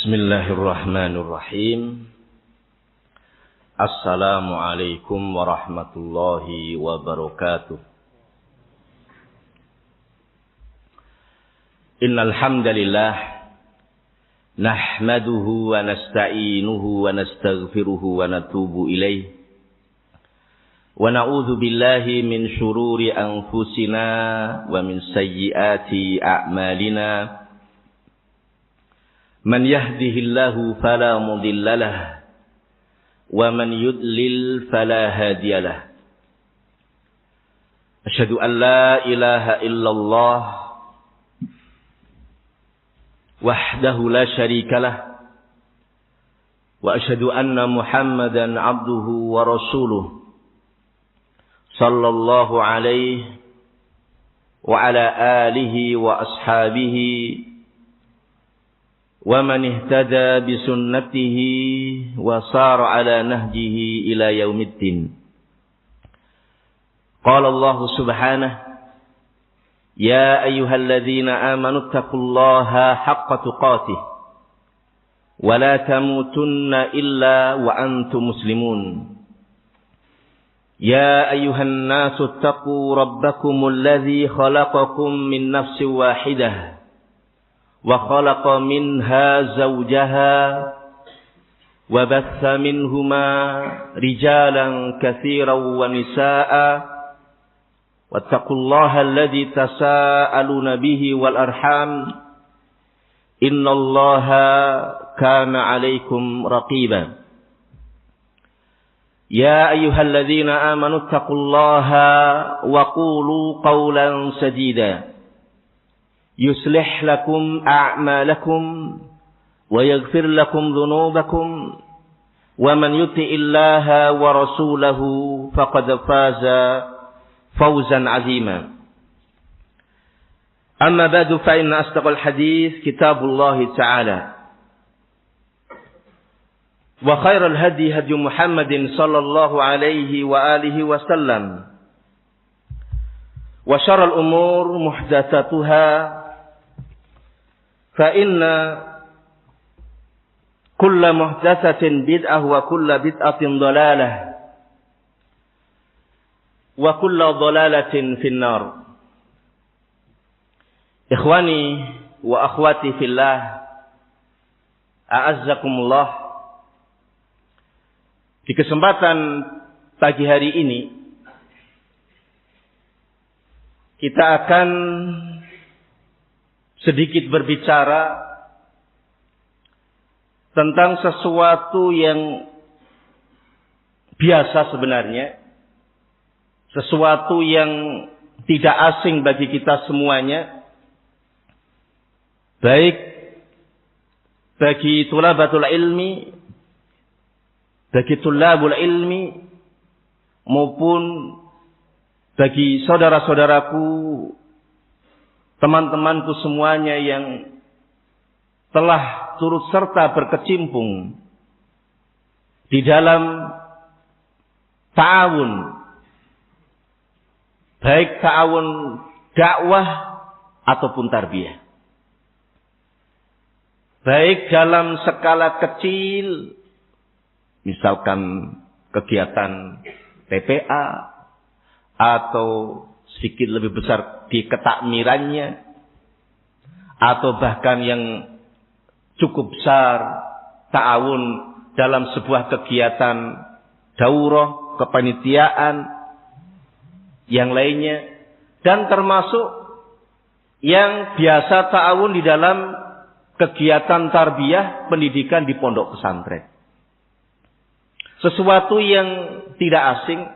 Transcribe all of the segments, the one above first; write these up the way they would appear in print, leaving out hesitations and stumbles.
Bismillahirrahmanirrahim. Assalamualaikum warahmatullahi wabarakatuh. Innal hamdalillah nahmaduhu wa nasta'inuhu wa nastaghfiruhu wa natubu ilaih. Wa na'udzu billahi min syururi anfusina wa min sayyiati a'malina. Man yahdihillahu fala mudilla lahu wa man yudlil fala hadiya lahu. Asyhadu an la ilaha illallah wahdahu la syarika lahu wa asyhadu anna Muhammadan abduhu wa rasuluh sallallahu alaihi wa ala alihi wa ashabihi wa man ihtada bi sunnatihi wa sara ala nahjihi ila yaumiddin. Qala Allah subhanahu ya ayyuhalladzina amanu taqullaha haqqa tuqatih wa la tamutunna illa wa antum muslimun. Ya ayyuhan nasu taqu rabbakumul ladzi khalaqakum min nafsin wahidah wa khalaqa minha zawjaha wa batha minhuma rijalan katsiran wa nisaa'a wattaqullaha alladzi tasaaluna bihi wal arham innallaha kana 'alaikum raqiba. Ya ayyuhalladzina amanu taqullaha wa qulu qawlan sadida yuslih lakum a'malakum wa yaghfir lakum dhunubakum wa man yuti'illaha wa rasulahu faqad faza fawzan 'azima. Amma ba'du fa inna asdaqal hadits kitabullah ta'ala wa khairal hadi hadi Muhammadin sallallahu alaihi wa alihi wasallam wa syarrul umur muhdatsatuha fa inna kulla muhdatsatin bid'ah wa kulla bid'atin dhalalah wa kulla dhalalatin finnar. Ikhwani wa akhwati fillah, a'azzakumullah. Di kesempatan pagi hari ini kita akan sedikit berbicara tentang sesuatu yang biasa sebenarnya, sesuatu yang tidak asing bagi kita semuanya, baik bagi thulabatul ilmi, bagi thulabul ilmi, maupun bagi saudara-saudaraku, teman-temanku semuanya yang telah turut serta berkecimpung di dalam ta'awun, baik ta'awun dakwah ataupun tarbiyah, baik dalam skala kecil, misalkan kegiatan TPA, atau sedikit lebih besar di ketakmirannya, atau bahkan yang cukup besar ta'awun dalam sebuah kegiatan daurah, kepanitiaan, yang lainnya, dan termasuk yang biasa ta'awun di dalam kegiatan tarbiyah pendidikan di pondok pesantren. Sesuatu yang tidak asing,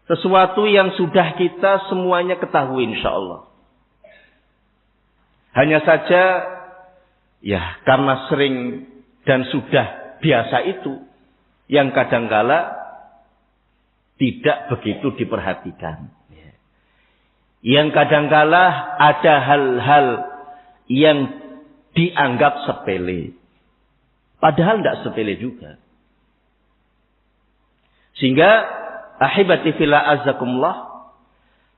sesuatu yang sudah kita semuanya ketahui insyaallah. Hanya saja ya karena sering dan sudah biasa itu yang kadangkala tidak begitu diperhatikan. Yang kadangkala ada hal-hal yang dianggap sepele, padahal tidak sepele juga. Sehingga ahibati fillah azzakumullah,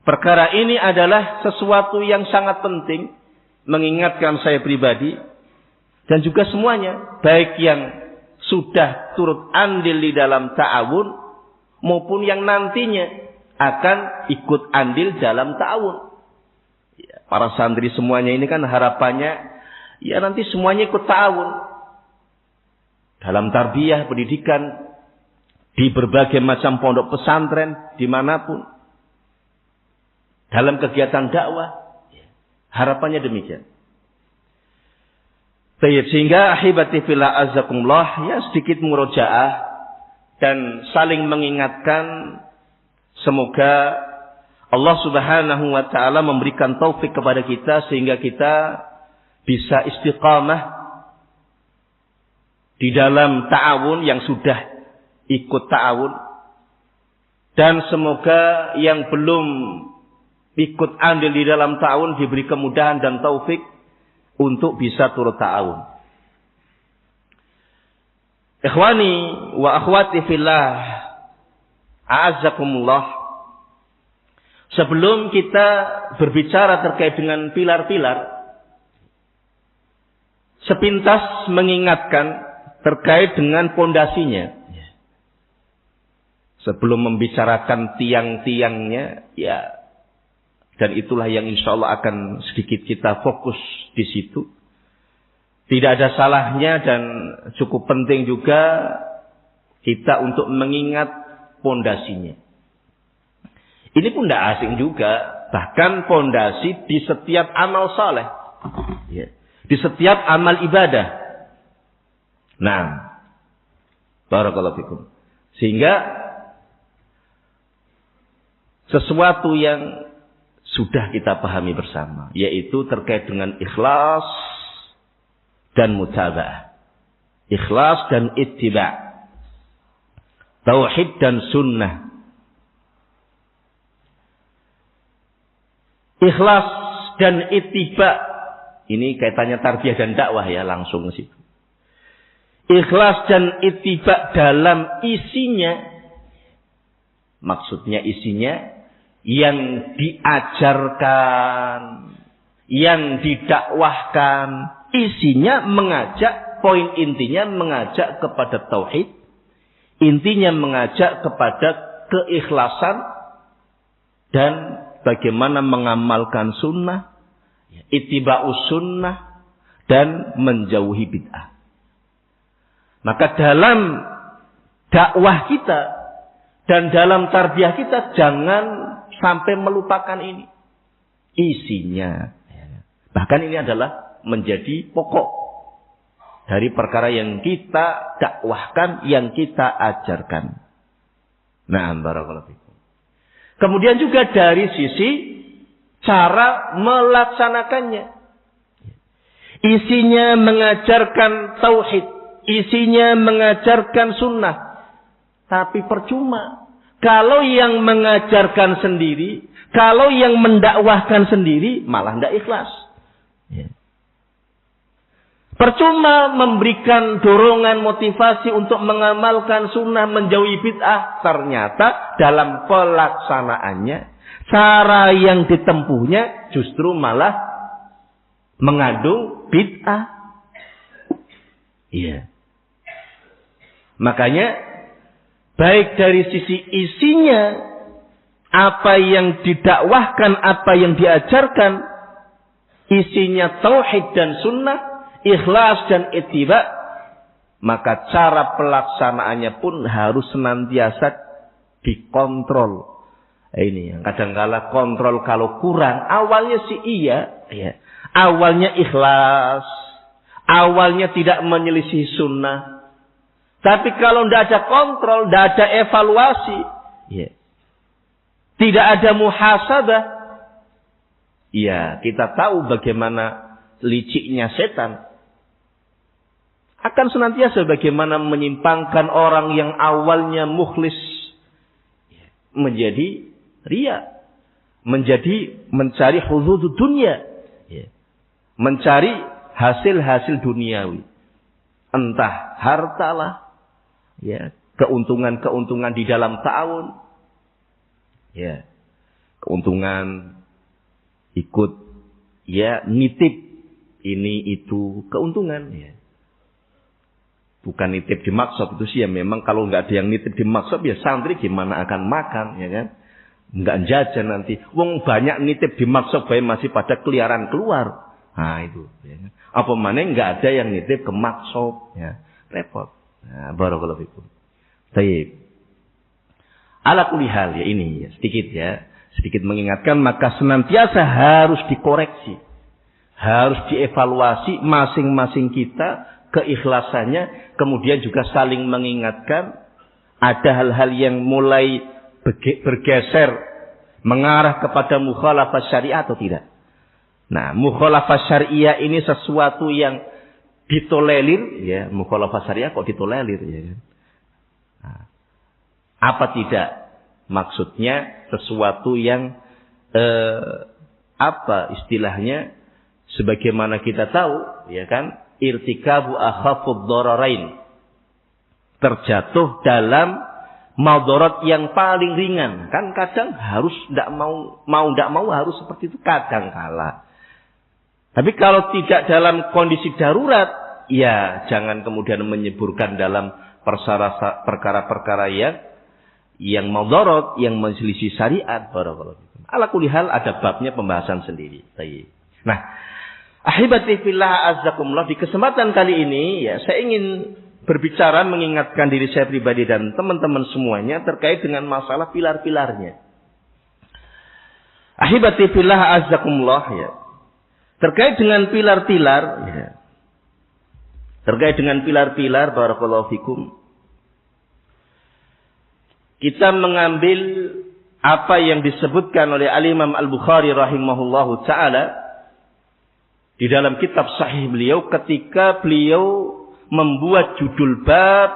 perkara ini adalah sesuatu yang sangat penting mengingatkan saya pribadi Dan juga semuanya, baik yang sudah turut andil di dalam ta'awun maupun yang nantinya akan ikut andil dalam ta'awun. Ya, para santri semuanya ini kan harapannya ya nanti semuanya ikut ta'awun dalam tarbiyah pendidikan di berbagai macam pondok pesantren dimanapun, dalam kegiatan dakwah. Harapannya demikian. Sehingga ahibati fillah azakumullah, ya sedikit murojaah dan saling mengingatkan, semoga Allah Subhanahu wa taala memberikan taufik kepada kita sehingga kita bisa istiqamah di dalam ta'awun yang sudah ikut ta'awun, dan semoga yang belum ikut andil di dalam ta'awun diberi kemudahan dan taufik untuk bisa turut ta'awun. Ikhwani wa akhwati fillah, a'azzakumullah. Sebelum kita berbicara terkait dengan pilar-pilar, sepintas mengingatkan terkait dengan pondasinya. Sebelum membicarakan tiang-tiangnya, ya, dan itulah yang insya Allah akan sedikit kita fokus di situ. Tidak ada salahnya dan cukup penting juga kita untuk mengingat pondasinya. Ini pun tidak asing juga. Bahkan pondasi di setiap amal saleh. Ya. Di setiap amal ibadah. Nah. Barakallahu fikum. Sehingga sesuatu yang sudah kita pahami bersama, yaitu terkait dengan ikhlas dan mutaba'ah. Ikhlas dan ittiba'. Tauhid dan sunnah. Ikhlas dan ittiba'. Ini kaitannya tarbiyah dan dakwah ya, langsung ke situ. Ikhlas dan ittiba' dalam isinya. Maksudnya isinya yang diajarkan, yang didakwahkan, isinya mengajak, poin intinya mengajak kepada tauhid, intinya mengajak kepada keikhlasan dan bagaimana mengamalkan sunnah, ittiba'us sunnah, dan menjauhi bid'ah. Maka dalam dakwah kita dan dalam tarbiyah kita jangan sampai melupakan ini. Isinya. Bahkan ini adalah menjadi pokok dari perkara yang kita dakwahkan, yang kita ajarkan. Nah, barakallahu fikum. Kemudian juga dari sisi cara melaksanakannya. Isinya mengajarkan tauhid, isinya mengajarkan sunnah. Tapi percuma kalau yang mengajarkan sendiri, kalau yang mendakwahkan sendiri malah tidak ikhlas. Ya. Percuma memberikan dorongan motivasi untuk mengamalkan sunnah, menjauhi bid'ah. Ternyata dalam pelaksanaannya, cara yang ditempuhnya justru malah mengandung bid'ah. Iya. Makanya baik dari sisi isinya, apa yang didakwahkan, apa yang diajarkan, isinya tauhid dan sunnah, ikhlas dan ittiba', maka cara pelaksanaannya pun harus senantiasa dikontrol. Ini yang kadang-kala kontrol kalau kurang, awalnya sih iya, ya. Awalnya ikhlas, awalnya tidak menyelisih sunnah. Tapi kalau tidak ada kontrol, tidak ada evaluasi, ya. Tidak ada muhasabah, ya kita tahu bagaimana liciknya setan. Akan senantiasa bagaimana menyimpangkan orang yang awalnya mukhlis menjadi riya, menjadi mencari huzudud dunia, ya. Mencari hasil-hasil duniawi, entah hartalah, ya, keuntungan-keuntungan di dalam ta'awun, ya, keuntungan ikut, ya, nitip ini itu keuntungan ya. Bukan nitip di maksab itu sih ya, memang kalau nggak ada yang nitip di maksab ya santri gimana akan makan ya kan? Nggak jajan nanti. Wong banyak nitip di maksab bae masih pada keliaran keluar. Nah itu ya kan? Apa mana nggak ada yang nitip ke maksab ya. Repot. Nah, barakallahu fikum. Baik. Ala kulli hal ya ini ya, sedikit mengingatkan, maka senantiasa harus dikoreksi, harus dievaluasi masing-masing kita keikhlasannya, kemudian juga saling mengingatkan ada hal-hal yang mulai bergeser mengarah kepada mukhalafah syariah atau tidak. Nah, mukhalafah syariah ini sesuatu yang ditolerir ya, mukhalafah syariah kok ditolerir ya kan. Nah, apa tidak? Maksudnya sesuatu yang apa istilahnya? Sebagaimana kita tahu, ya kan? Irtikabu akhafud dhararain. Terjatuh dalam madarat yang paling ringan. Kan kadang harus tidak mau harus seperti itu kadang kala. Tapi kalau tidak dalam kondisi darurat, ya jangan kemudian menyeburkan dalam perkara-perkara yang madarat, yang menyelisih syariat. Ala kulli hal ada babnya pembahasan sendiri. Nah, ahibati fillah azzakumullah, di kesempatan kali ini ya saya ingin berbicara mengingatkan diri saya pribadi dan teman-teman semuanya terkait dengan masalah pilar-pilarnya. Ahibati fillah azzakumullah ya. Terkait dengan pilar-pilar ya. Terkait dengan pilar-pilar barakallahu fikum. Kita mengambil apa yang disebutkan oleh Al-Imam Al-Bukhari rahimahullahu ta'ala di dalam kitab sahih beliau ketika beliau membuat judul bab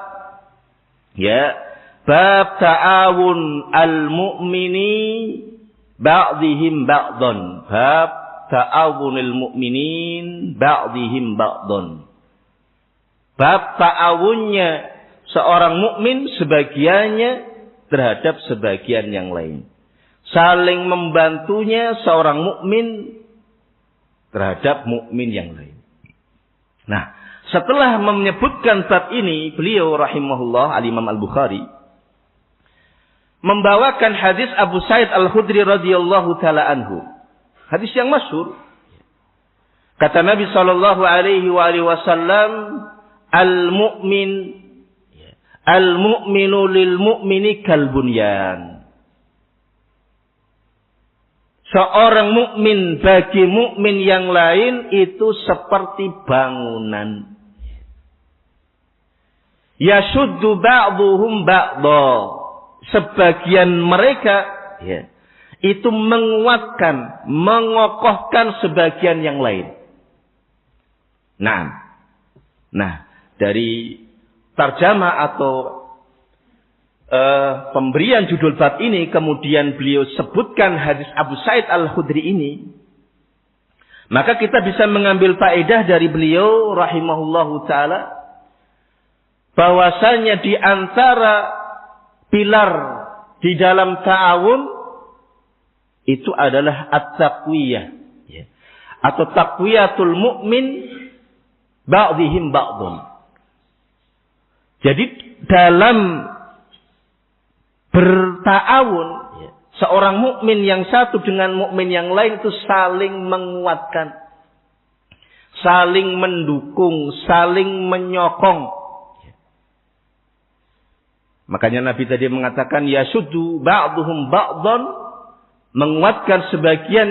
ya, bab ta'awun al-mu'mini ba'dihim ba'dhan, bab ta'awunil mu'minin ba'dihim ba'dhan, bab ta'awunnya seorang mukmin sebagiannya terhadap sebagian yang lain. Saling membantunya seorang mukmin terhadap mukmin yang lain. Nah, setelah menyebutkan bab ini, beliau rahimahullah Al-Imam Al-Bukhari membawakan hadis Abu Sa'id Al-Khudri radhiyallahu taala anhu. Hadis yang masyhur. Kata Nabi sallallahu alaihi wasallam, Al-mu'minu lil mu'mini kal bunyan. Seorang mukmin bagi mukmin yang lain itu seperti bangunan. Yashuddu ba'dhuhum ba'dha. Sebagian mereka ya, itu menguatkan, mengokohkan sebagian yang lain. Nah, dari tarjamah atau pemberian judul bab ini, kemudian beliau sebutkan hadis Abu Sa'id Al-Khudri ini, maka kita bisa mengambil faedah dari beliau rahimahullahu ta'ala, bahwasanya di antara pilar di dalam ta'awun itu adalah at-taqwiyah ya, atau taqwiyatul mu'min ba'dihim ba'dhum. Jadi dalam berta'awun ya, seorang mukmin yang satu dengan mukmin yang lain itu saling menguatkan, saling mendukung, saling menyokong ya. Makanya Nabi tadi mengatakan yasuddu ba'dhum ba'dhan, menguatkan sebagian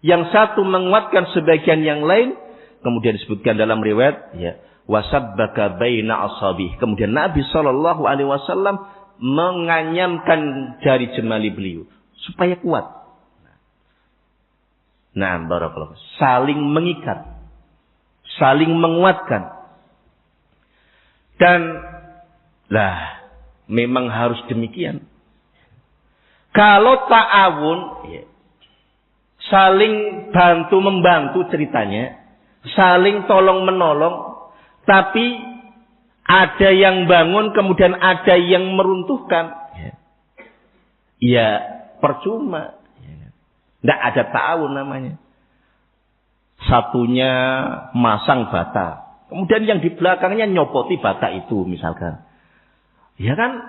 yang satu, menguatkan sebagian yang lain. Kemudian disebutkan dalam riwayat ya, wasabbaka baina ashabih. Kemudian Nabi sallallahu alaihi wasallam menganyamkan jari jemari beliau supaya kuat. Nah, barakallahu, saling mengikat, saling menguatkan. Dan memang harus demikian. Kalau ta'awun ya, saling bantu membantu ceritanya, saling tolong menolong, tapi ada yang bangun kemudian ada yang meruntuhkan, ya percuma. Tidak ada ta'awun namanya. satunya masang bata, kemudian yang di belakangnya nyopoti bata itu misalkan. Ya kan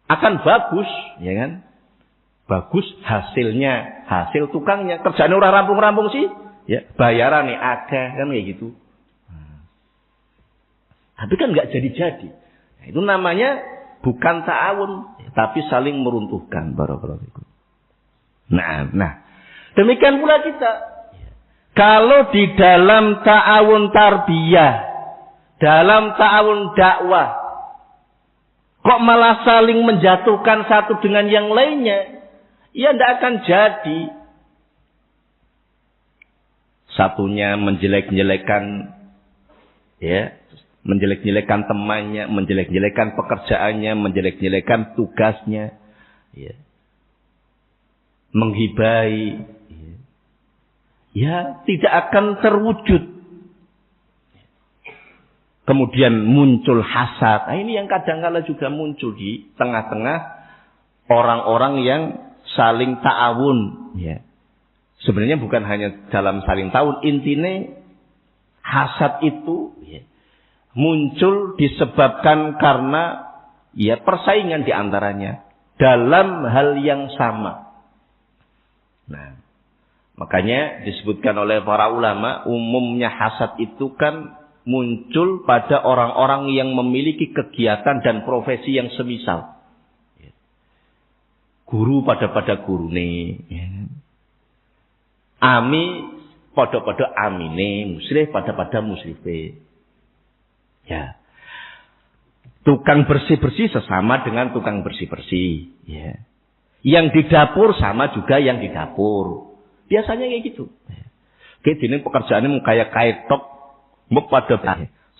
akan bagus, ya kan? Bagus hasilnya, hasil tukangnya. Kerjaan orang rampung-rampung sih, ya bayaran nih akeh kan kayak gitu. Tapi kan nggak jadi-jadi. Nah, itu namanya bukan ta'awun, tapi saling meruntuhkan. Barakallahu fikum. Nah, demikian pula kita. Kalau di dalam ta'awun tarbiyah, dalam ta'awun dakwah, kok malah saling menjatuhkan satu dengan yang lainnya, ya tidak akan jadi. Satunya menjelek-jelekan, ya, menjelek-jelekan temannya, menjelek-jelekan pekerjaannya, menjelek-jelekan tugasnya, ya, menghibai, ya tidak akan terwujud. Kemudian muncul hasad. Nah, ini yang kadang-kala juga muncul di tengah-tengah orang-orang yang saling ta'awun. Ya. Sebenarnya bukan hanya dalam saling ta'awun. Intinya hasad itu ya, muncul disebabkan karena ya persaingan di antaranya dalam hal yang sama. Nah, makanya disebutkan oleh para ulama, umumnya hasad itu kan muncul pada orang-orang yang memiliki kegiatan dan profesi yang semisal. Guru pada guru nih, ami pada amine, musyrif pada musrife. Ya, tukang bersih-bersih sesama dengan tukang bersih-bersih. Ya, yang di dapur sama juga yang di dapur. Biasanya kayak gitu. Kayak ini pekerjaannya kayak tok. Pada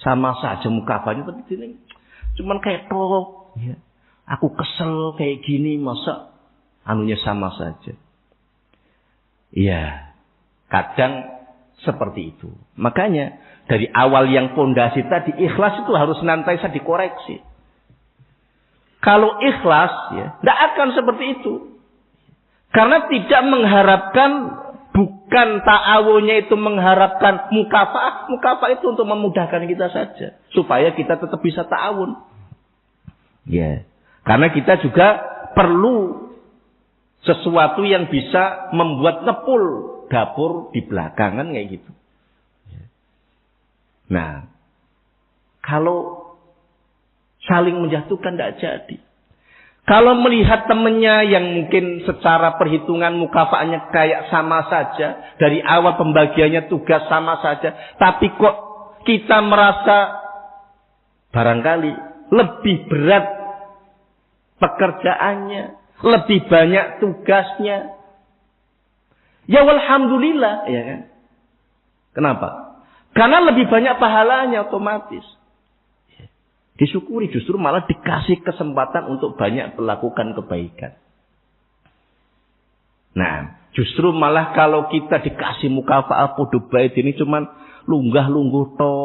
sama saja mukafanya, tapi ini cuman kayak tok. Ya. Aku kesel kayak gini, masa anunya sama saja. Iya, kadang seperti itu. Makanya dari awal yang pondasi tadi, ikhlas itu harus senantiasa dikoreksi. Kalau ikhlas, ya, tidak akan seperti itu. Karena tidak mengharapkan, bukan ta'awunnya itu mengharapkan mukafa'ah. Mukafa'ah itu untuk memudahkan kita saja. Supaya kita tetap bisa ta'awun. Ya. Karena kita juga perlu sesuatu yang bisa membuat ngepul dapur di belakang. Kan kayak gitu. Nah. Kalau saling menjatuhkan tidak jadi. Kalau melihat temannya yang mungkin secara perhitungan mukafa'ahnya kayak sama saja. Dari awal pembagiannya tugas sama saja. Tapi kok kita merasa barangkali lebih berat pekerjaannya. Lebih banyak tugasnya. Ya walhamdulillah. Ya kan? Kenapa? Karena lebih banyak pahalanya otomatis. Disyukuri, justru malah dikasih kesempatan untuk banyak melakukan kebaikan. Nah, justru malah kalau kita dikasih mukafa'ah podo bait ini cuman lunggah-lungguh to,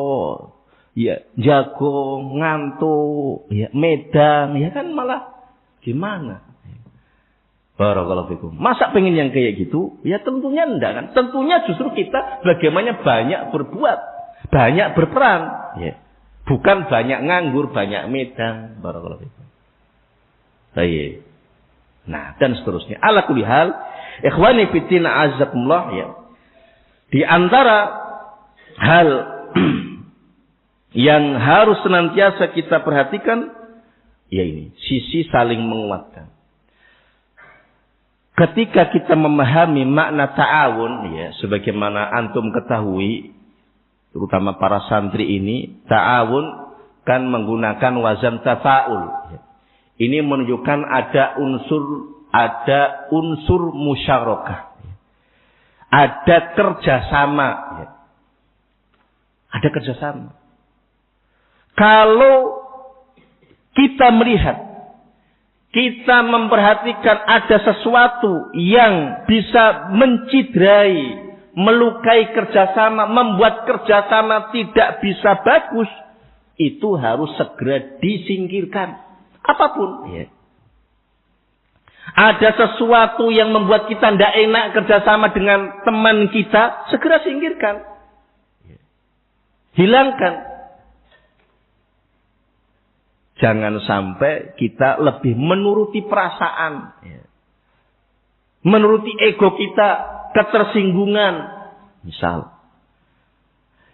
ya jago, ngantuk, ya medang, ya kan malah gimana? Barakallahu fikum. Masa pengen yang kayak gitu? Ya tentunya enggak kan. Tentunya justru kita bagaimana banyak berbuat, banyak berperan, ya. Bukan banyak nganggur, banyak medang. Barakallahu fikum. Baik. Nah, dan seterusnya. Ala kulli hal, ikhwani fitina azzakumullah, ya. Di antara hal yang harus senantiasa kita perhatikan, ya ini, sisi saling menguatkan. Ketika kita memahami makna ta'awun, ya, sebagaimana antum ketahui, terutama para santri ini, ta'awun kan menggunakan wazan tafa'ul. Ini menunjukkan ada unsur musyarakah. Ada kerjasama. Ada kerjasama. Kalau kita melihat, kita memperhatikan ada sesuatu yang bisa mencidrai, melukai kerjasama, membuat kerjasama tidak bisa bagus, itu harus segera disingkirkan. Apapun. Ya. Ada sesuatu yang membuat kita tidak enak kerjasama dengan teman kita, segera singkirkan. Hilangkan. Jangan sampai kita lebih menuruti perasaan. Menuruti ego kita, ketersinggungan. Misal.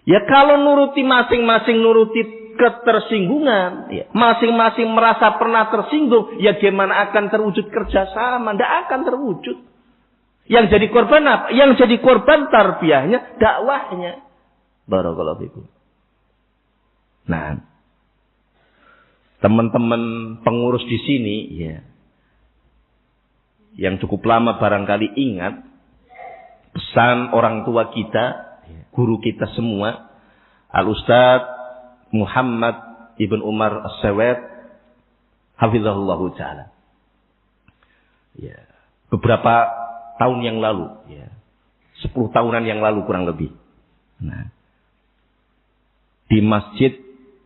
Ya kalau nuruti masing-masing nuruti ketersinggungan, ya, masing-masing merasa pernah tersinggung, ya gimana akan terwujud kerjasama? Tidak akan terwujud. Yang jadi korban apa? Yang jadi korban tarbiyahnya, dakwahnya. Barakallahu fikum. Nah, teman-teman pengurus di sini, ya, yang cukup lama barangkali ingat pesan orang tua kita, guru kita semua, Al-Ustadz Muhammad Ibn Umar As-Sawad hafizahullahu ta'ala. Ya, beberapa tahun yang lalu, ya, 10 tahunan yang lalu kurang lebih. Nah, di Masjid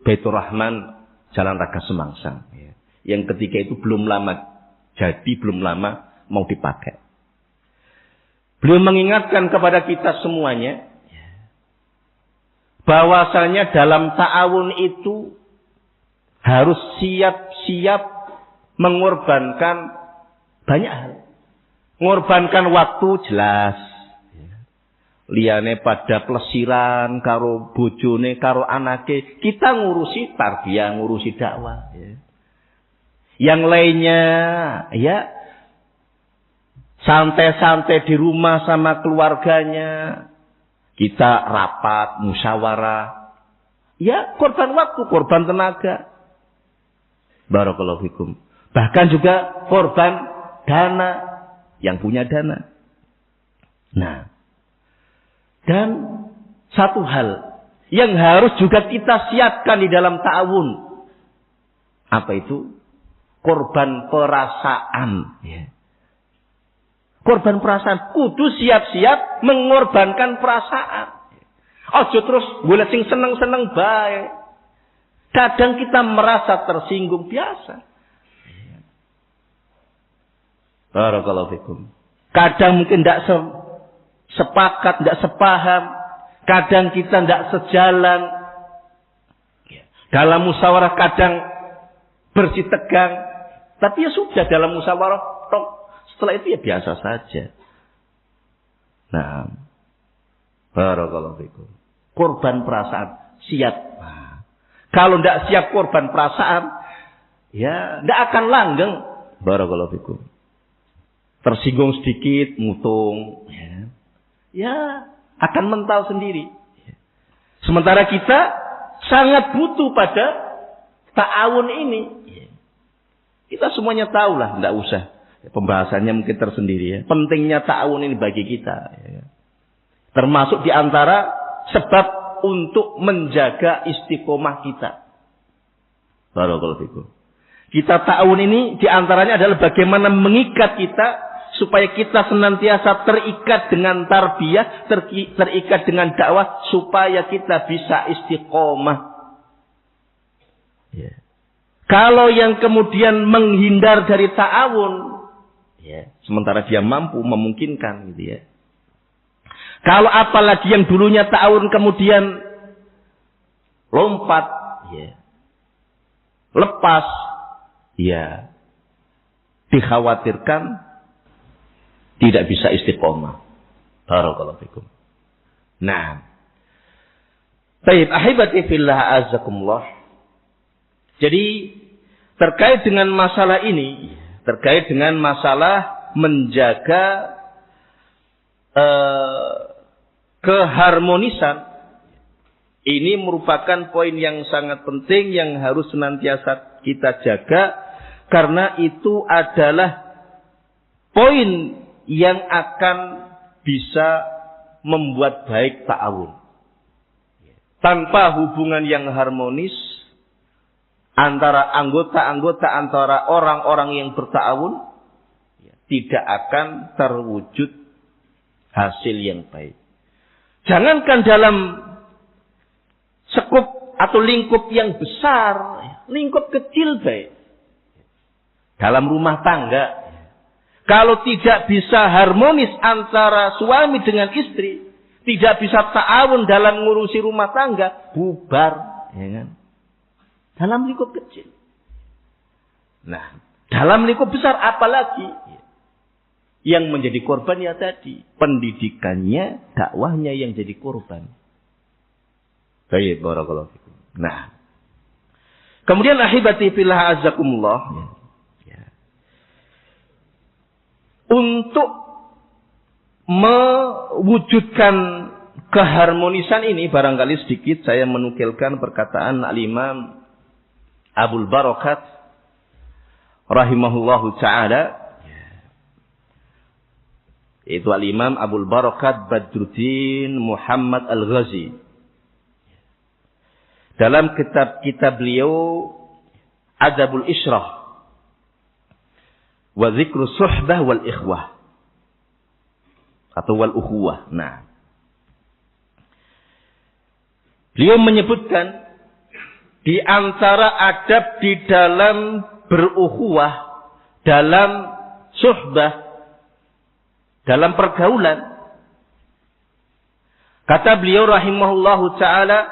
Baitur Rahman Jalan Raga Semangsang, ya, yang ketika itu belum lama jadi, belum lama mau dipakai. Beliau mengingatkan kepada kita semuanya bahwasanya dalam ta'awun itu harus siap-siap mengorbankan banyak hal. Mengorbankan waktu jelas. Liyane pada plesiran karo bojone karo anake, kita ngurusi tarbiyah, ngurusi dakwah. Yang lainnya, ya santai-santai di rumah sama keluarganya. Kita rapat, musyawarah. Ya, korban waktu, korban tenaga. Barakallahu fikum. Bahkan juga korban dana. Yang punya dana. Nah. Dan satu hal yang harus juga kita siapkan di dalam ta'awun. Apa itu? Korban perasaan. Ya. Korban perasaan. Kudu siap-siap mengorbankan perasaan. Ojo terus boleh sing seneng-seneng baik. Kadang kita merasa tersinggung biasa. Barakallahu fikum. Kadang mungkin tidak sepakat, tidak sepaham. Kadang kita tidak sejalan. Dalam musyawarah kadang bersih tegang. Tapi ya sudah dalam musyawarah. Setelah itu ya biasa saja. Nah, barakallahu fikum. Korban perasaan siap. Nah, kalau tidak siap korban perasaan, ya tidak akan langgeng. Barakallahu fikum. Tersinggung sedikit, mutung, ya akan mental sendiri. Sementara kita sangat butuh pada ta'awun ini. Kita semuanya tahu lah, tidak usah. Pembahasannya mungkin tersendiri ya. Pentingnya ta'awun ini bagi kita. Ya. Termasuk di antara sebab untuk menjaga istiqomah kita. Barakallahu fikum. Kita ta'awun ini di antaranya adalah bagaimana mengikat kita supaya kita senantiasa terikat dengan tarbiyah, terikat dengan dakwah supaya kita bisa istiqomah. Ya. Kalau yang kemudian menghindar dari ta'awun, ya, sementara dia mampu memungkinkan gitu ya. Kalau apalagi yang dulunya ta'awun kemudian lompat, ya, lepas, ya, dikhawatirkan tidak bisa istiqomah. Barakallahu fikum. Nah, baik, ahibati fillah azakumullah. Jadi terkait dengan masalah ini, terkait dengan masalah menjaga keharmonisan, ini merupakan poin yang sangat penting yang harus senantiasa kita jaga, karena itu adalah poin yang akan bisa membuat baik ta'awun. Tanpa hubungan yang harmonis antara anggota-anggota, antara orang-orang yang berta'awun, tidak akan terwujud hasil yang baik. Jangankan dalam sekup atau lingkup yang besar, lingkup kecil baik. Dalam rumah tangga, Kalau tidak bisa harmonis antara suami dengan istri, tidak bisa ta'awun dalam ngurusi rumah tangga, bubar, ya kan? Dalam lingkup kecil. Nah, dalam lingkup besar apalagi yang menjadi korban ya tadi, pendidikannya, dakwahnya yang jadi korban. Baik, barakallahu fikum. Nah, kemudian ahibati fillah azakumullah. Untuk mewujudkan keharmonisan ini, barangkali sedikit saya menukilkan perkataan Al-Imam Abul Barakat rahimahullahu ta'ala, yaitu Al-Imam Abul Barakat Badruddin Muhammad Al-Ghazi. Dalam kitab beliau Adabul Isyrah wa zikru suhbah wal ikhwah atau wal ukhuwah. Nah, beliau menyebutkan di antara adab di dalam berukhuwah, dalam suhbah, dalam pergaulan, kata beliau rahimahullahu ta'ala,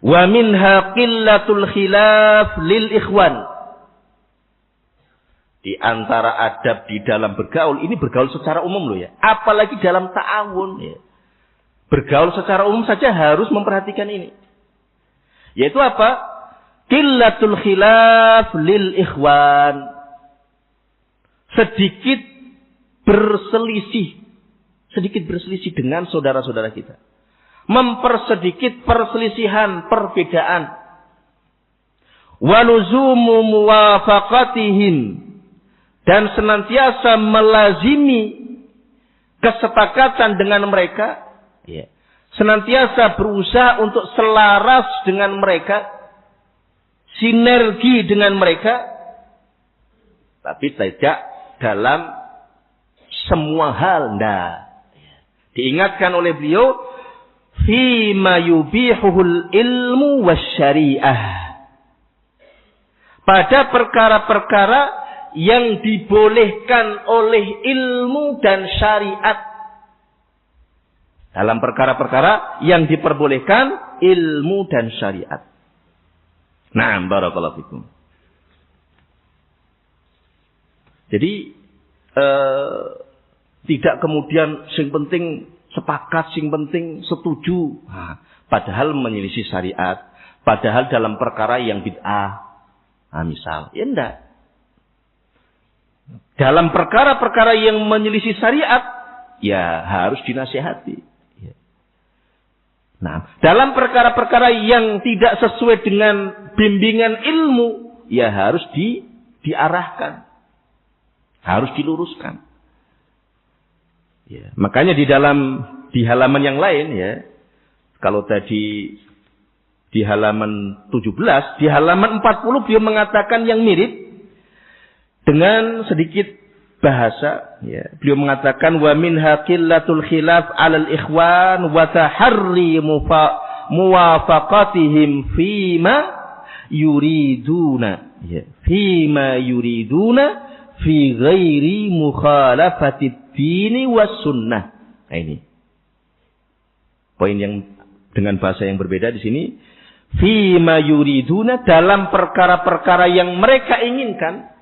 wa minha qillatul khilaf lil ikhwan. Di antara adab di dalam bergaul, ini bergaul secara umum loh ya. Apalagi dalam ta'awun ya. Bergaul secara umum saja harus memperhatikan ini. Yaitu apa? Qillatul khilaf lil ikhwan. Sedikit berselisih dengan saudara-saudara kita. Mempersedikit perselisihan, perbedaan. Wa luzumu muwafaqatihim. Dan senantiasa melazimi kesepakatan dengan mereka. Ya. Senantiasa berusaha untuk selaras dengan mereka. Sinergi dengan mereka. Tapi tidak dalam semua hal. Nah, diingatkan oleh beliau. Fima yubihuhul ilmu wasyariah. Pada perkara-perkara yang dibolehkan oleh ilmu dan syariat. Dalam perkara-perkara yang diperbolehkan ilmu dan syariat. Nah, barakallahu fikum. Jadi tidak kemudian sing penting sepakat, sing penting setuju. Nah, padahal menyelisih syariat, padahal dalam perkara yang bid'ah. Nah, misal, ya enggak. Dalam perkara-perkara yang menyelisih syariat, ya harus dinasihati. Nah, dalam perkara-perkara yang tidak sesuai dengan bimbingan ilmu, ya harus diarahkan. Harus diluruskan. Ya, makanya di halaman yang lain ya, kalau tadi di halaman 17, di halaman 40 beliau mengatakan yang mirip dengan sedikit bahasa, ya. Beliau mengatakan wa minha qillatul khilaf 'alal ikhwan wa taharri muwafaqatihim fima yuriduna, ya. Fima yuriduna fi ghairi mukhalafatid dini was sunnah. Nah, ini poin yang dengan bahasa yang berbeda di sini. Fima yuriduna, dalam perkara-perkara yang mereka inginkan.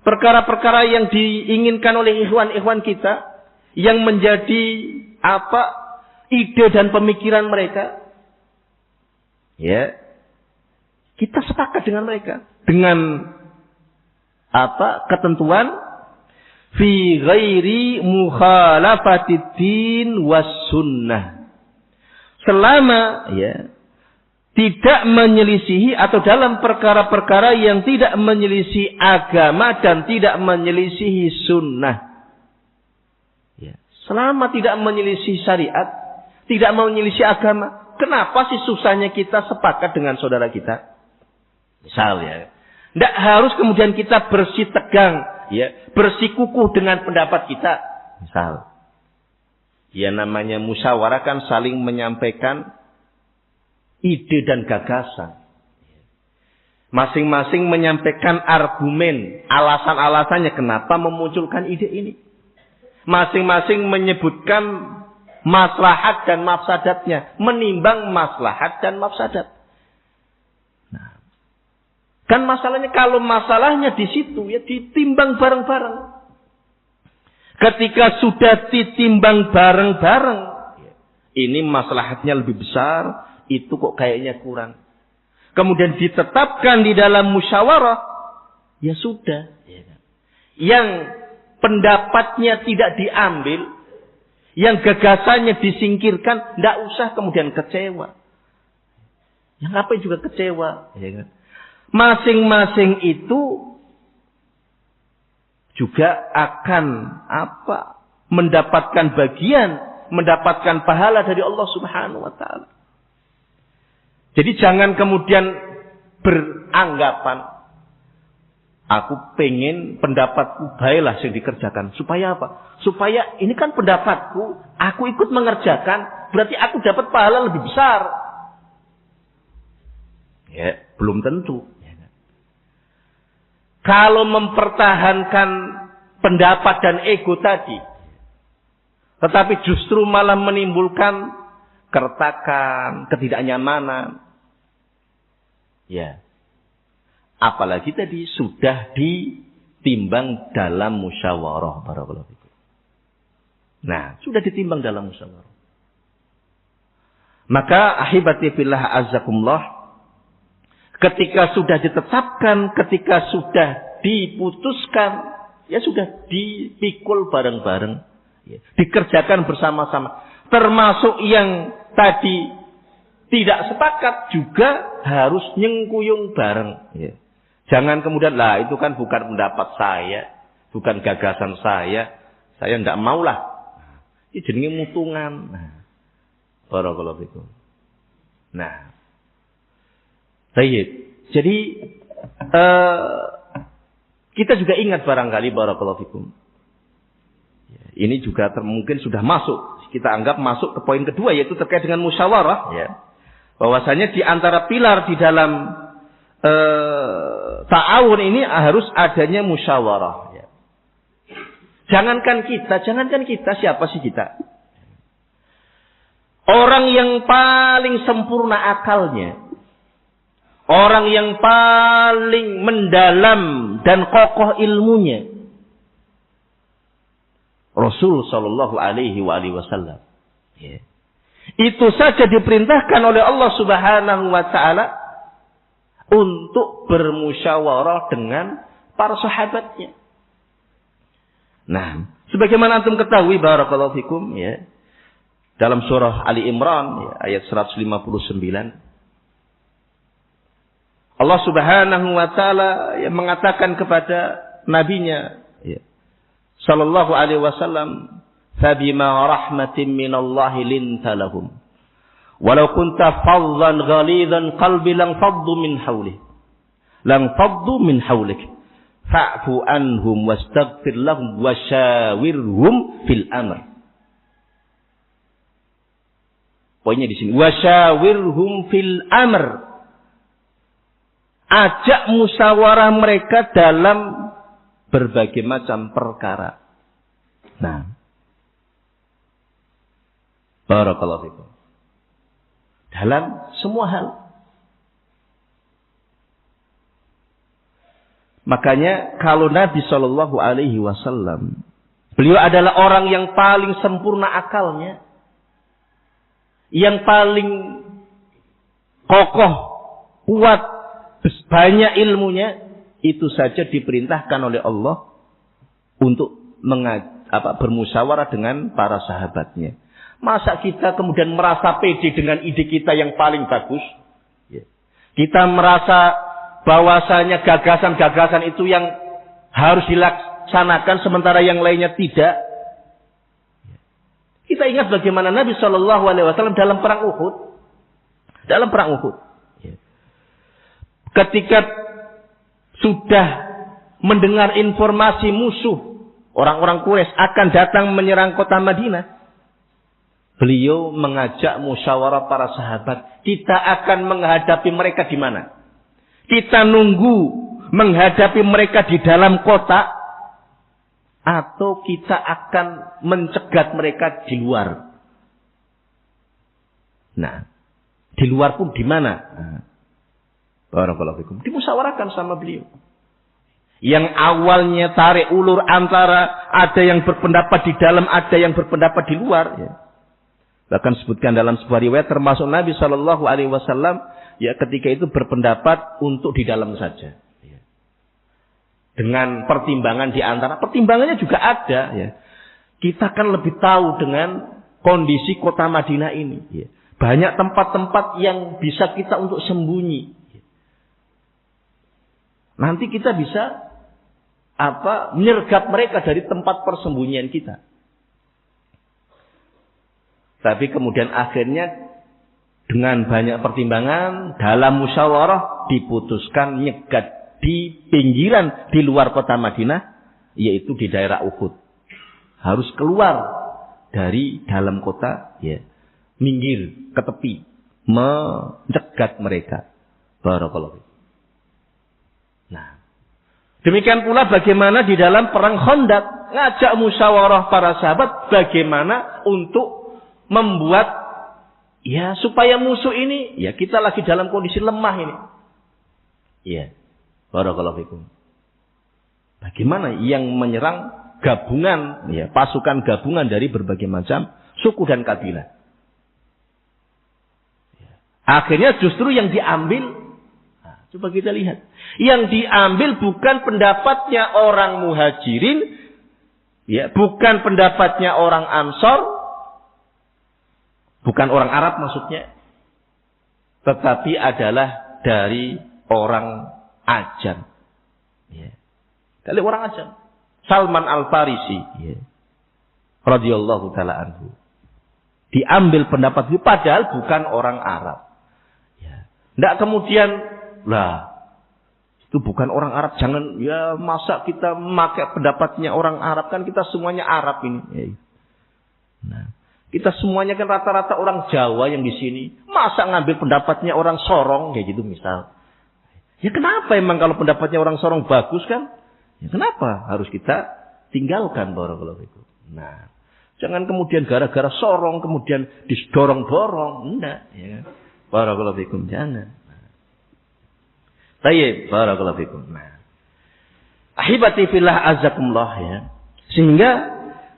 Perkara-perkara yang diinginkan oleh ikhwan-ikhwan kita, yang menjadi ide dan pemikiran mereka, ya, kita sepakat dengan mereka dengan ketentuan fi ghairi mukhalafatid din was sunnah, selama ya tidak menyelisihi atau dalam perkara-perkara yang tidak menyelisih agama dan tidak menyelisihi sunnah. Ya. Selama tidak menyelisih syariat, tidak menyelisih agama, kenapa sih susahnya kita sepakat dengan saudara kita? Misal ya, tidak harus kemudian kita bersitegang, ya, bersikukuh dengan pendapat kita. Misal, ya namanya musyawarah kan saling menyampaikan ide dan gagasan. Masing-masing menyampaikan argumen, alasan-alasannya kenapa memunculkan ide ini. Masing-masing menyebutkan maslahat dan mafsadatnya, menimbang maslahat dan mafsadat. Nah, kan masalahnya kalau masalahnya di situ ya ditimbang bareng-bareng. Ketika sudah ditimbang bareng-bareng, ini maslahatnya lebih besar, itu kok kayaknya kurang. Kemudian ditetapkan di dalam musyawarah, ya sudah. Yang pendapatnya tidak diambil, yang gagasannya disingkirkan, tidak usah kemudian kecewa. Yang ngapain juga kecewa. Masing-masing itu juga akan mendapatkan bagian, mendapatkan pahala dari Allah Subhanahu wa taala. Jadi jangan kemudian beranggapan aku pengen pendapatku baiklah yang dikerjakan. Supaya apa? Supaya ini kan pendapatku, aku ikut mengerjakan, berarti aku dapat pahala lebih besar. Ya, belum tentu. Kalau mempertahankan pendapat dan ego tadi, tetapi justru malah menimbulkan keretakan, ketidaknyamanan. Ya. Apalagi tadi sudah ditimbang dalam musyawarah. Barakallahu fikum. Nah, sudah ditimbang dalam musyawarah. Maka ahibati fillah azzakumullah, ketika sudah ditetapkan, ketika sudah diputuskan, ya sudah dipikul bareng-bareng, ya, dikerjakan bersama-sama. Termasuk yang tadi tidak sepakat juga harus nyengkuyung bareng. Ya. Jangan kemudian, lah itu kan bukan pendapat saya, bukan gagasan saya tidak maulah. Ini jenenge mutungan. Nah, barakallahu fikum. Nah, baik. Jadi kita juga ingat barangkali barakallahu fikum. Ini juga mungkin sudah masuk. Kita anggap masuk ke poin kedua, yaitu terkait dengan musyawarah. Ya. Bahwasanya di antara pilar di dalam ta'awun ini harus adanya musyawarah. Ya. Jangankan kita, siapa sih kita? Orang yang paling sempurna akalnya, orang yang paling mendalam dan kokoh ilmunya, Rasul Shallallahu Alaihi Wasallam. Ya. Itu saja diperintahkan oleh Allah Subhanahu Wa Taala untuk bermusyawarah dengan para sahabatnya. Nah, sebagaimana antum ketahui, barakallahu fikum, ya, dalam surah Ali Imran, ya, ayat 159, Allah Subhanahu Wa Taala ya, mengatakan kepada nabinya, ya, Sallallahu Alaihi Wasallam, "Fabima rahmatin minallahi linta lahum, walau kunta faddan ghalidan qalbi lang faddu min hawlik, fa'fu anhum wastaghfir lahum wasyawirhum fil amr." Poinnya di sini, wasyawirhum fil amr. Ajak musyawarah mereka dalam berbagai macam perkara. Nah, barakallahu fikum. Dalam semua hal. Makanya kalau Nabi Shallallahu Alaihi Wasallam, beliau adalah orang yang paling sempurna akalnya, yang paling kokoh, kuat, banyak ilmunya, itu saja diperintahkan oleh Allah untuk bermusyawarah dengan para sahabatnya. Masa kita kemudian merasa pede dengan ide kita yang paling bagus? Kita merasa bahwasanya gagasan-gagasan itu yang harus dilaksanakan sementara yang lainnya tidak. Kita ingat bagaimana Nabi Shallallahu Alaihi Wasallam dalam perang Uhud. Ketika sudah mendengar informasi musuh, orang-orang Quraisy akan datang menyerang kota Madinah, beliau mengajak musyawarah para sahabat. Kita akan menghadapi mereka di mana? Kita nunggu menghadapi mereka di dalam kota, atau kita akan mencegat mereka di luar. Nah, di luar pun di mana? Barakallahu fikum. Dimusyawarahkan sama beliau. Yang awalnya tarik ulur antara ada yang berpendapat di dalam, ada yang berpendapat di luar. Ya. Bahkan sebutkan dalam sebuah riwayat termasuk Nabi Shallallahu Alaihi Wasallam ya ketika itu berpendapat untuk di dalam saja. Ya. Dengan pertimbangan di antara, pertimbangannya juga ada. Ya. Kita kan lebih tahu dengan kondisi kota Madinah ini. Ya. Banyak tempat-tempat yang bisa kita untuk sembunyi. Ya. Nanti kita bisa menyergap mereka dari tempat persembunyian kita. Tapi kemudian akhirnya dengan banyak pertimbangan dalam musyawarah diputuskan nyegat di pinggiran di luar kota Madinah, yaitu di daerah Uhud. Harus keluar dari dalam kota, ya, minggir ke tepi, mencegat mereka. Barakallahu. Nah, demikian pula bagaimana di dalam perang Khandaq, ngajak musyawarah para sahabat bagaimana untuk membuat ya supaya musuh ini, ya kita lagi dalam kondisi lemah ini. Ya, barakallahu fikum. Bagaimana yang menyerang gabungan, ya pasukan gabungan dari berbagai macam suku dan kabilah. Ya. Akhirnya justru yang diambil, coba kita lihat. Yang diambil bukan pendapatnya orang muhajirin, ya, bukan pendapatnya orang Ansor, bukan orang Arab maksudnya, tetapi adalah dari orang Ajam. Ya. Dari orang Ajam. Salman Al-Farisi, ya, radhiyallahu taala anhu. Diambil pendapat itu padahal bukan orang Arab. Ya. Nggak kemudian lah, itu bukan orang Arab, jangan ya masa kita memakai pendapatnya orang Arab, kan kita semuanya Arab ini. Ya. Nah, kita semuanya kan rata-rata orang Jawa yang di sini, masa ngambil pendapatnya orang Sorong kayak gitu misal. Ya kenapa emang kalau pendapatnya orang Sorong bagus kan? Ya kenapa harus kita tinggalkan barakallahu fikum. Nah, jangan kemudian gara-gara Sorong kemudian didorong-dorong, enggak ya. Barakallahu fikum, jangan. Tayyib, barakallahu fikum. Nah, ahibati fillah azakumullah ya. Sehingga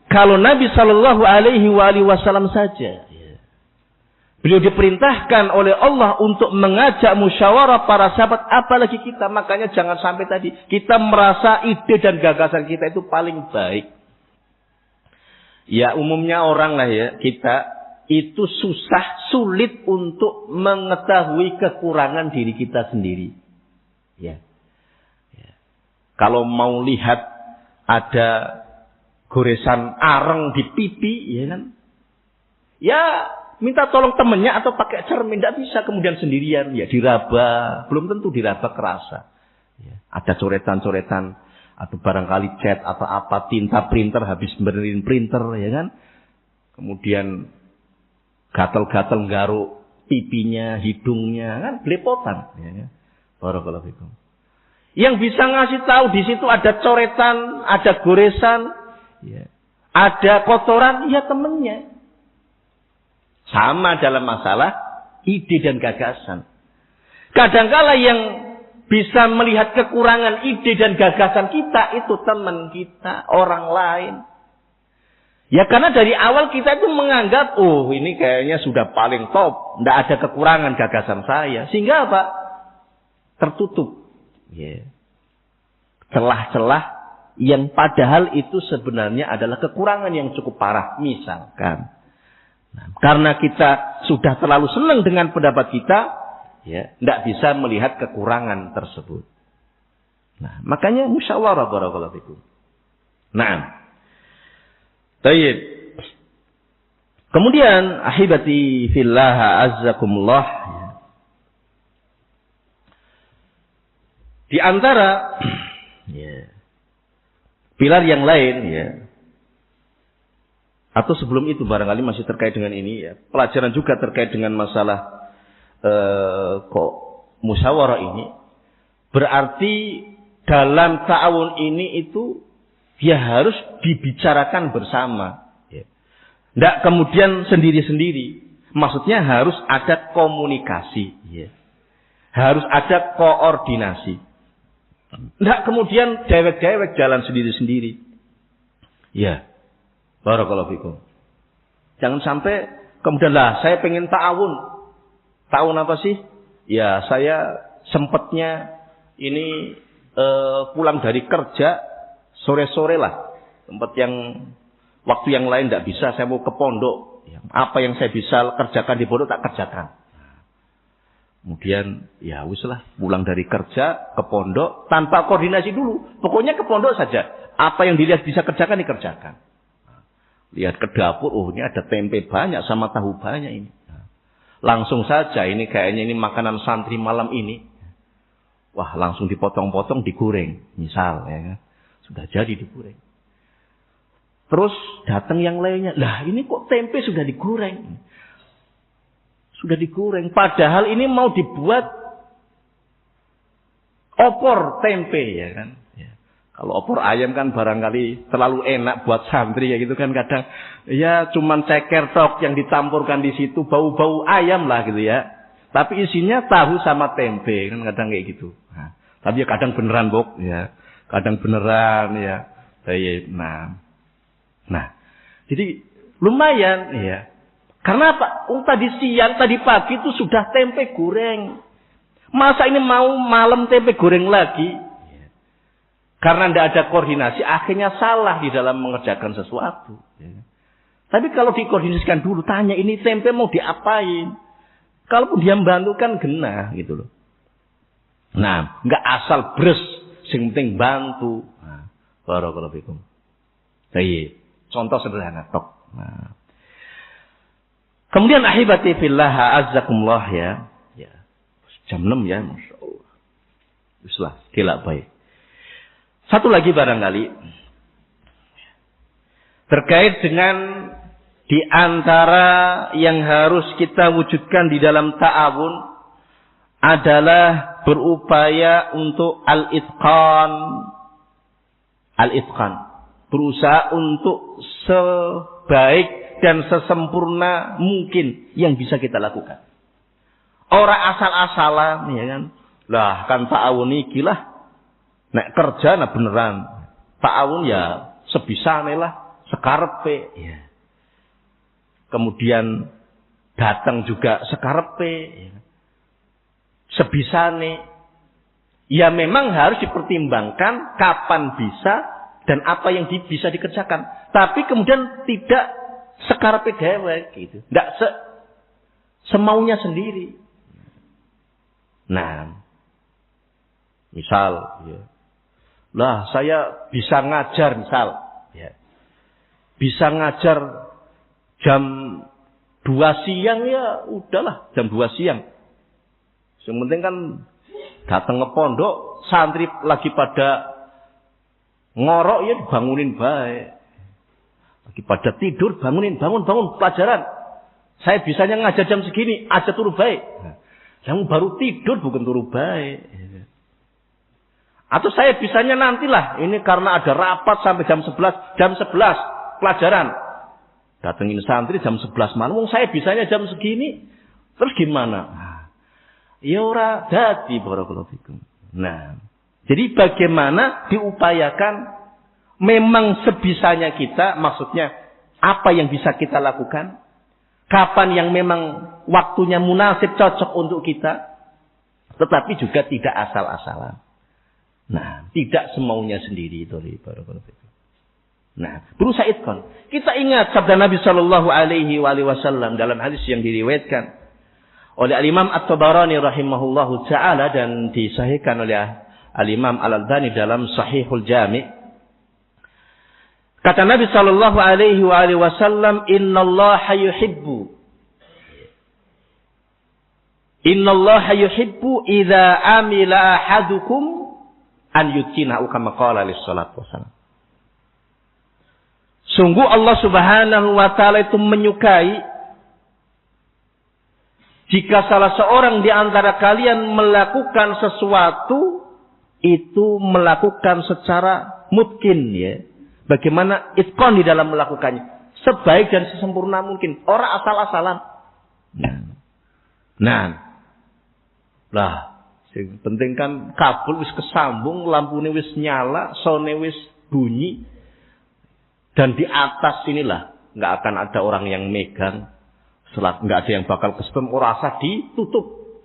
kalau Nabi Shallallahu Alaihi Wasallam saja, ya, beliau diperintahkan oleh Allah untuk mengajak musyawarah para sahabat, apalagi kita. Makanya jangan sampai tadi kita merasa ide dan gagasan kita itu paling baik. Ya umumnya orang lah ya, kita itu sulit untuk mengetahui kekurangan diri kita sendiri. Ya. Ya. Kalau mau lihat ada goresan areng di pipi, ya kan? Ya, minta tolong temennya atau pakai cermin, tidak bisa kemudian sendirian. Ya, diraba, belum tentu diraba kerasa. Ya, ada coretan-coretan atau barangkali cat atau apa, tinta printer habis benerin printer, ya kan? Kemudian gatal-gatal nggaruk pipinya, hidungnya, kan? Belepotan, ya kan? Barakallahu fikum. Yang bisa ngasih tahu di situ ada coretan, ada goresan, ya. Ada kotoran, ya temennya. Sama dalam masalah ide dan gagasan. Kadangkala yang bisa melihat kekurangan ide dan gagasan kita itu teman kita, orang lain. Ya karena dari awal kita itu menganggap, oh ini kayaknya sudah paling top, tidak ada kekurangan gagasan saya. Sehingga apa? Tertutup. Ya. Celah-celah yang padahal itu sebenarnya adalah kekurangan yang cukup parah. Misalkan, nah, karena kita sudah terlalu senang dengan pendapat kita, ya, tidak bisa melihat kekurangan tersebut. Nah, makanya musyawarah barakallahu fikum. Nah, baik. Kemudian ahibati fillah azzakumullah. Ya. Di antara ya, pilar yang lain, ya, atau sebelum itu barangkali masih terkait dengan ini, ya, pelajaran juga terkait dengan masalah kok musyawarah ini. Berarti dalam ta'awun ini itu ya harus dibicarakan bersama. Tidak kemudian sendiri-sendiri. Maksudnya harus ada komunikasi. Harus ada koordinasi. Tidak kemudian dewek-dewek jalan sendiri-sendiri. Ya. Barakallahu fikum. Jangan sampai kemudian lah saya pengen ta'awun. Ta'awun apa sih? Ya saya sempatnya ini pulang dari kerja sore-sore lah. Tempat yang waktu yang lain tidak bisa, saya mau ke pondok. Apa yang saya bisa kerjakan di pondok tak kerjakan. Kemudian ya wis lah pulang dari kerja ke pondok tanpa koordinasi dulu. Pokoknya ke pondok saja. Apa yang dilihat bisa kerjakan dikerjakan. Lihat ke dapur, oh ini ada tempe banyak sama tahu banyak ini. Langsung saja ini kayaknya ini makanan santri malam ini. Wah, langsung dipotong-potong, digoreng. Misal, ya kan. Sudah jadi digoreng. Terus datang yang lainnya. Lah, ini kok tempe sudah digoreng? Sudah digoreng. Padahal ini mau dibuat opor tempe, ya kan. Ya. Kalau opor ayam kan barangkali terlalu enak buat santri, ya gitu kan. Kadang, ya cuman ceker tok yang ditampurkan di situ. Bau-bau ayam lah gitu ya. Tapi isinya tahu sama tempe. Kan kadang kayak gitu. Nah, tapi ya kadang beneran, Bok. Ya. Kadang beneran, ya. Nah. Jadi lumayan, ya. Karena apa? Tadi siang, tadi pagi itu sudah tempe goreng. Masa ini mau malam tempe goreng lagi? Ya. Karena tidak ada koordinasi, akhirnya salah di dalam mengerjakan sesuatu. Ya. Tapi kalau dikoordinasikan dulu, tanya ini tempe mau diapain? Kalaupun dia bantu kan genah gitu loh. Nah, enggak asal bres, sing penting bantu. Nah, barakallahu fikum. Baik, contoh sederhana tok. Nah. Kemudian ahibati fillah azzakumullah ya. Jam 6 ya, masyaallah. Bismillah, kila baik. Satu lagi barangkali terkait dengan di antara yang harus kita wujudkan di dalam ta'awun adalah berupaya untuk al-itqan. Al-itqan. Berusaha untuk sebaik dan sesempurna mungkin yang bisa kita lakukan. Orang asal-asalan, ya kan. Lah kan ta'awun iki lah. Nek kerja nah beneran. Ta'awun ya sebisane lah, sekarepe ya. Kemudian datang juga sekarepe, ya. Sebisane. Ya memang harus dipertimbangkan kapan bisa dan apa yang bisa dikerjakan. Tapi kemudian tidak sekarepe dewek gitu. Tidak semaunya sendiri. Nah, misal, ya. Lah saya bisa ngajar misal, ya. Bisa ngajar jam 2 siang ya udahlah jam 2 siang. Yang penting kan datang ke pondok, santri lagi pada ngorok ya dibangunin baik. Lagi pada tidur bangun pelajaran. Saya bisanya ngajar jam segini, aja turu baik. Yang baru tidur bukan turu baik. Atau saya bisanya nantilah, ini karena ada rapat sampai jam 11 pelajaran. Datengin santri jam 11 malam, saya bisanya jam segini. Terus gimana? Ya ora dadi barakallahu fikum. Nah, jadi bagaimana diupayakan memang sebisanya kita, maksudnya apa yang bisa kita lakukan? Kapan yang memang waktunya munasib cocok untuk kita? Tetapi juga tidak asal-asalan. Nah, tidak semaunya sendiri itu barakallahu fikum. Nah, berusaha itqan. Kita ingat sabda Nabi sallallahu alaihi wasallam dalam hadis yang diriwayatkan oleh Al-Imam At-Tabarani rahimahullahu taala dan disahihkan oleh Al-Imam Al-Albani dalam Sahihul Jami'. Kata Nabi sallallahu alaihi wasallam, "Innallaha yuhibbu idza amila ahadukum an yutkinahu kama qala lis-salatu wassalam." Sungguh Allah Subhanahu wa taala itu menyukai jika salah seorang di antara kalian melakukan sesuatu itu melakukan secara mungkin ya. Bagaimana itqan di dalam melakukannya. Sebaik dan sesempurna mungkin. Orang asal-asalan. Nah. Lah. Yang penting kan kabel wis kesambung. Lampunya wis nyala. Sone wis bunyi. Dan di atas inilah. Nggak akan ada orang yang megang. Nggak ada yang bakal kesetem. Rasa ditutup.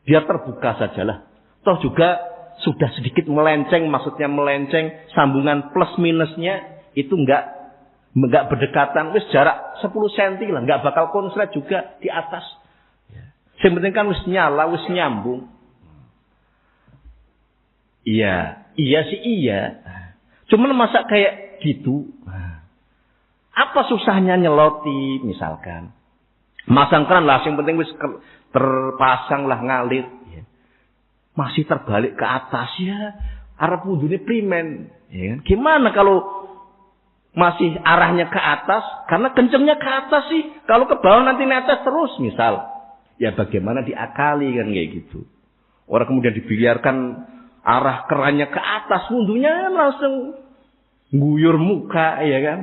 Dia terbuka sajalah. Toh juga sudah sedikit melenceng, maksudnya melenceng, sambungan plus minusnya itu enggak berdekatan, wis jarak 10 cm lah, enggak bakal konslet juga di atas. Yang penting kan wis nyala, wis nyambung. Iya sih iya. Cuman masa kayak gitu, apa susahnya nyeloti misalkan. Masang keran lah, yang penting wis terpasang lah ngalir. Masih terbalik ke atas ya. Arah wudhunya primen. Ya kan? Gimana kalau masih arahnya ke atas? Karena kencengnya ke atas sih. Kalau ke bawah nanti netes terus misal. Ya bagaimana diakali kan kayak gitu. Orang kemudian dibiarkan arah kerannya ke atas. Wudhunya langsung guyur muka ya kan.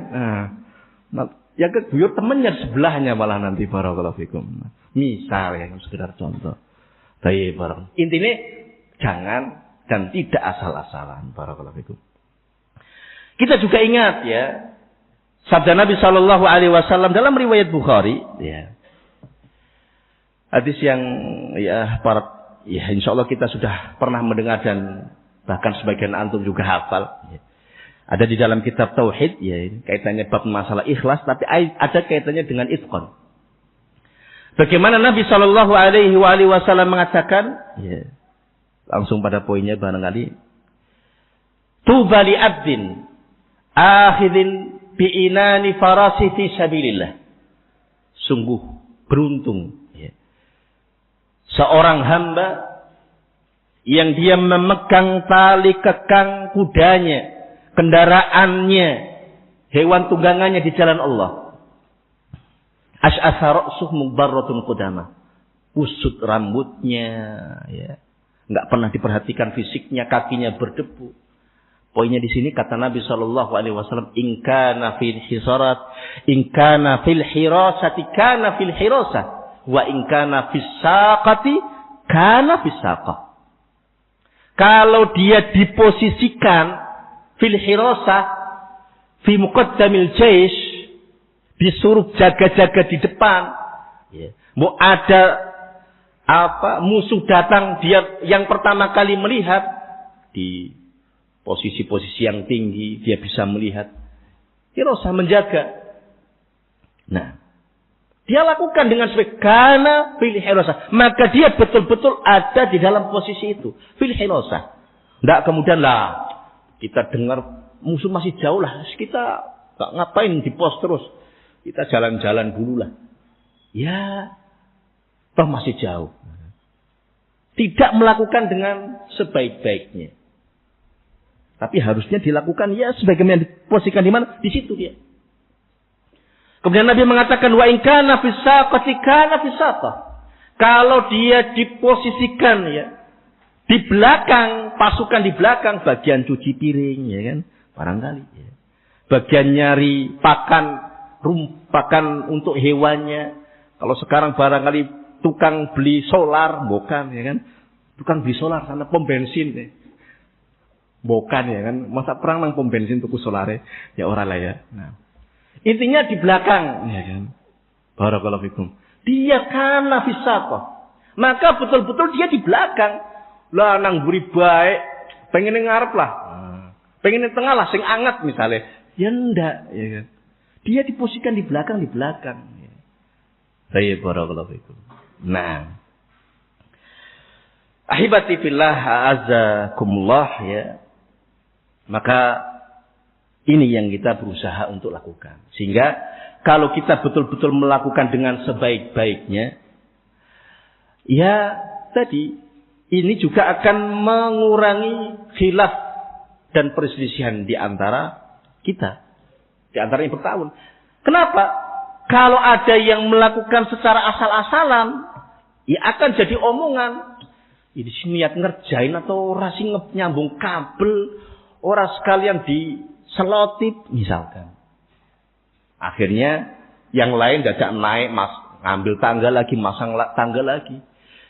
Nah, ya guyur temennya sebelahnya malah nanti barakallahu fikum. Misal ya sekedar contoh. Baik barang. Intinya jangan dan tidak asal-asalan. Barakallahu fikum. Kita juga ingat ya sabda Nabi Shallallahu Alaihi Wasallam dalam riwayat Bukhari. Ya. Hadis yang insya Allah kita sudah pernah mendengar dan bahkan sebagian antum juga hafal. Ya. Ada di dalam kitab Tauhid. Ya, kaitannya bab masalah ikhlas. Tapi ada kaitannya dengan itqan. Bagaimana Nabi Shallallahu Alaihi Wasallam mengatakan, ya, langsung pada poinnya barangkali, tuba li abdin akhidin bi'inani farasi fi sabilillah. Sungguh beruntung, ya, seorang hamba yang dia memegang tali kekang kudanya, kendaraannya, hewan tunggangannya di jalan Allah. Ash'atha ra'suh mubarratun qudama. Usut rambutnya, ya. Enggak pernah diperhatikan fisiknya, kakinya berdebu. Poinnya di sini kata Nabi sallallahu alaihi wasallam, in kana fil hirasati kana fil hirasah, wa in kana fis saqati kana fis saqah. Kalau dia diposisikan fil hirasah fi muqaddamil jaish, disuruh jaga-jaga di depan. Ya. Mau ada musuh datang, dia yang pertama kali melihat di posisi-posisi yang tinggi, dia bisa melihat. Dia harus menjaga. Nah, dia lakukan dengan sebaik kana fil hirasah. Maka dia betul-betul ada di dalam posisi itu. Fil hirasah. Tidak kemudian lah kita dengar musuh masih jauh lah. Kita nggak ngapain di pos terus. Kita jalan-jalan dulu lah. Ya, toh masih jauh. Tidak melakukan dengan sebaik-baiknya. Tapi harusnya dilakukan ya sebagaimana diposisikan di mana? Di situ dia. Kemudian Nabi mengatakan wa in kana fis saqati kana fis saqah. Kalau dia diposisikan ya di belakang, pasukan di belakang, bagian cuci piring ya kan, barangkali ya. Bagian nyari pakan untuk hewannya. Kalau sekarang barangkali tukang beli solar, bukan ya kan? Tukang beli solar sana pom bensin deh. Bukan ya kan? Masa perang nang pom bensin tuku solare? Ya ora lah ya. Nah. Intinya di belakang ya kan. Barakallahu fikum. Dia kana fisaqah. Maka betul-betul dia di belakang. Lah nang buri baik, pengen ngarep lah. Pengen tengah lah sing anget misalnya. Ya ndak ya kan. Dia diposisikan di belakang. Baik, barakallahu fikum. Nah. Ahibati fillah azakumullah ya. Maka ini yang kita berusaha untuk lakukan. Sehingga kalau kita betul-betul melakukan dengan sebaik-baiknya, ya tadi ini juga akan mengurangi khilaf dan perselisihan di antara kita. Di antara yang bertahun. Kenapa? Kalau ada yang melakukan secara asal-asalan, ya akan jadi omongan. ini niat ngerjain atau ora sing nyambung kabel, ora sekalian diselotip misalkan. Akhirnya yang lain dadak naik, ngambil tangga lagi, masang tangga lagi.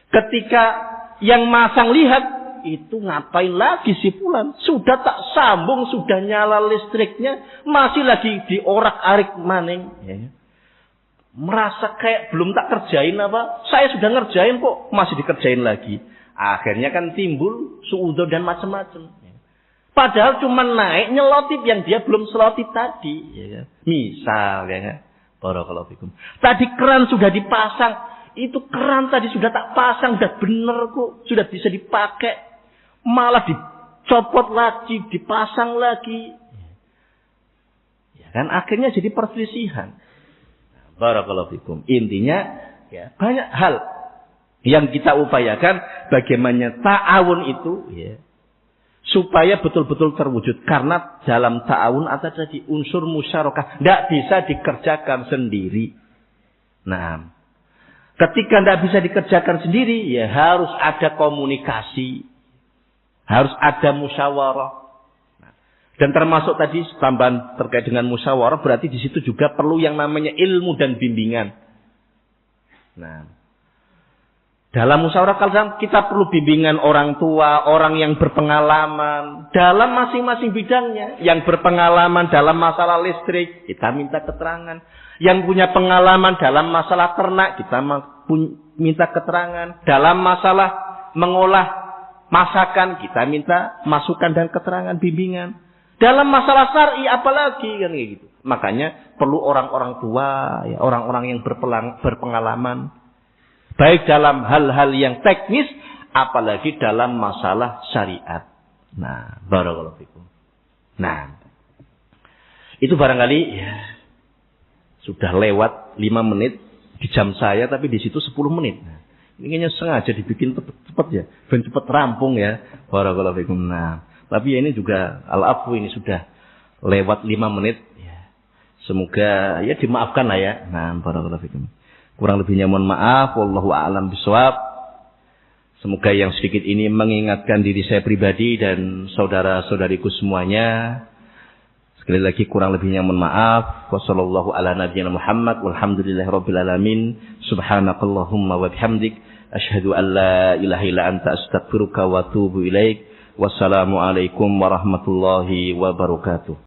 Ketika yang masang lihat, itu ngapain lagi si Fulan? Sudah tak sambung, sudah nyala listriknya, masih lagi diorak-arik maning. Ya. Merasa kayak belum tak kerjain apa? Saya sudah ngerjain kok, masih dikerjain lagi. Akhirnya kan timbul suudzon dan macam-macam. Ya. Padahal cuma naik nyelotip yang dia belum selotip tadi. Ya. Misal ya, barakallahu fikum. Tadi keran sudah dipasang, itu keran tadi sudah tak pasang, udah bener kok, sudah bisa dipakai. Malah dicopot lagi, dipasang lagi. Ya kan akhirnya jadi perselisihan. Barakallahu fikum. Intinya ya, banyak hal yang kita upayakan bagaimana ta'awun itu ya, supaya betul-betul terwujud. Karena dalam ta'awun ada tadi unsur musyarakah, tidak bisa dikerjakan sendiri. Nah, ketika tidak bisa dikerjakan sendiri, ya harus ada komunikasi, harus ada musyawarah. Dan termasuk tadi tambahan terkait dengan musyawarah, berarti di situ juga perlu yang namanya ilmu dan bimbingan. Nah, dalam musyawarah kalau kita perlu bimbingan orang tua, orang yang berpengalaman dalam masing-masing bidangnya. Yang berpengalaman dalam masalah listrik, kita minta keterangan. Yang punya pengalaman dalam masalah ternak, kita minta keterangan. Dalam masalah mengolah masakan, kita minta masukan dan keterangan bimbingan. Dalam masalah syar'i apalagi kan kayak gitu. Makanya perlu orang-orang tua, ya, orang-orang yang berpengalaman, baik dalam hal-hal yang teknis, apalagi dalam masalah syariat. Nah, barakallahu fikum. Nah, itu barangkali ya, sudah lewat 5 menit di jam saya, tapi di situ 10 menit. Nah, ini kayaknya sengaja dibikin cepat ya, ben cepat rampung ya. Barakallahu fikum. Nah, tapi ini juga al-afwu ini sudah lewat 5 menit. Ya. Semoga ya dimaafkan lah ya. Nah, barakallahu fikum. Kurang lebihnya mohon maaf. Wallahu a'lam bishawab. Semoga yang sedikit ini mengingatkan diri saya pribadi dan saudara-saudariku semuanya. Sekali lagi kurang lebihnya mohon maaf. Wassallallahu ala nabiyyina Muhammad walhamdulillahirabbil alamin. Subhanakallahumma wa bihamdik asyhadu an la ilaha illa anta astaghfiruka wa atubu ilaik. Wassalamualaikum warahmatullahi wabarakatuh.